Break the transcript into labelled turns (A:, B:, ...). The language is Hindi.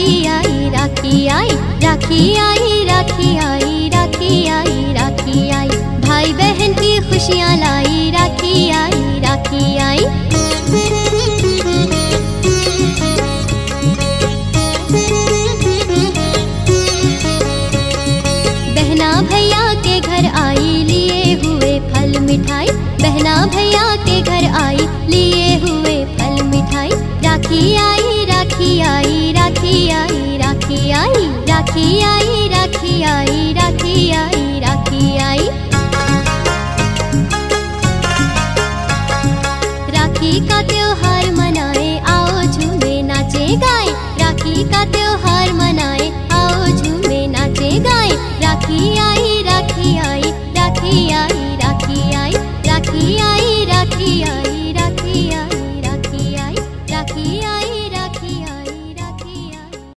A: राखी आई, राखी आई, राखी आई, राखी आई, राखी आई, राखी आई। भाई बहन की खुशियाँ लाई, राखी आई, राखी आई। बहना भैया के घर आई, लिए हुए फल मिठाई। बहना भैया के घर आई, लिए हुए फल मिठाई। राखी आई, राखी आई, राखी आई, राखी आई, राखी आई, राखी आई, राखी आई, राखी आई। राखी का त्योहार मनाए, आओ झूमे नाचे गाए। राखी का त्योहार मनाए, आओ झूमे नाचे गाए। राखी आई,